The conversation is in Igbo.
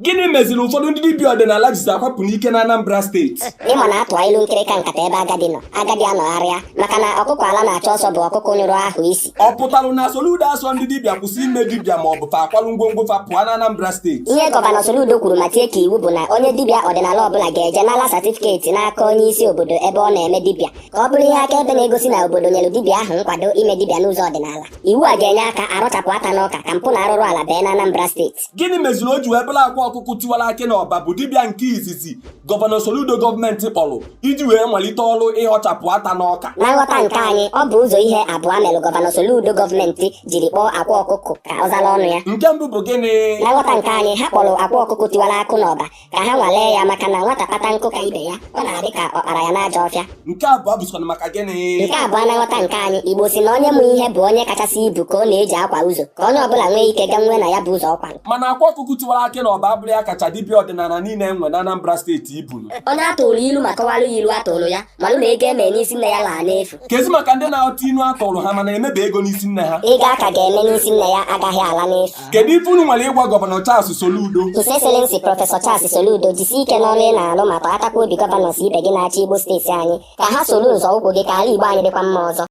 Gịnị meziri ụfọdụ ndị dibịa ọdịnala jizi akwapụ n'ike na Anambra steeti? Ịma na atụ ilu nkịrịka nkata ebe agadi nọ, agadi anọgharịa maka na ọkụkọ ala na-achọ ọsọ bụ ọkụkọ nyụrụ ahụ isi. Ọ pụtara na Soludo asọ ndị dibịa kwụsị ime dibịa ma ọ bụ fa akwalụ ngwongwo fa pụọ na Anambra steeti? Ihe gọvanọ Soludo kwuru ma tie ka iwu bụ na onye dibịa ọdịnala ọbụla ga-eje nala satifiketi n'aka onye isi obodo ebe ọ na-eme dibịa ka ọ bụrụ ihe akaebe na-egosi na obodo nyere dibịa ahụ nkwado ime dibịa n'ụzọ ọdịnala. Iwu a ga-enye aka arụchapụ aka n'ọka ka mpụ na arụrụ ala bee na Anambra steeti. Gịnị meziri o ji wee bụrụ akwa ọkụkụ tiwara akị n'ọba bụ dibịa nke izizi gọvanọ Soludo gọọmenti kpọrọ iji wee malite ọrụ ịghọchapụ ata n'ọka? Na nghọta nke anyị, ọ bụ ụzọ ihe abụọ mere gọvanọ Soludo gọọmenti jiri kpọọ akwa ọkụkọ ka ọ zara ọnụ ya. Nke mbụ bụ gịnị? Na nghọta nke anyị, ha kpọrọ akwa ọkụkọ tiwara akụ n'ọba ka ha nwalee ya maka na nwata kpata nkụ ka ibe ya, ọ na-adị ka ọ kpara ya n'ajọ ọfịa. Nke abụọ bụsịkwa maka gịnị? Nke abụọ na nghọta nke anyị, Igbo si na onye mụ ihe bụ onye kachasị ibu ka ọ na-eji akwa ụzọ ka onye ọbụla nwee ike ga nwee na ya bụ ụzọ ọ kwarụ. Mana akwa ọkụkụ tiwara akị n'ọba abụrụ ya kacha dibịa ọdịnala niile enwe na Anambra steeti ibunu. Onye atụrụ ilu ma kọwara ya ilu atụrụ ya malụ na ego eme n'isi nne ya laa n'efu. Kezi maka ndị na-aghọta inu atụrụ ha mana emebe ego n'isi nne ha? Ego aka ga-eme n'isi nne ya agaghị ala n'efu. Kedu ife unu nwere ịgwa gọvanọ Charles Soludo? His Excellency Prọfesọ Charles Soludo, jisi ike n'ọrụ ị na-alụ ma tọghatakwa obi gọvanọs ibe gị na-achị Igbo steeti anyị ka ha soro nzọụkwụ gị ka ala Igbo anyị dịkwa mma ọzọ.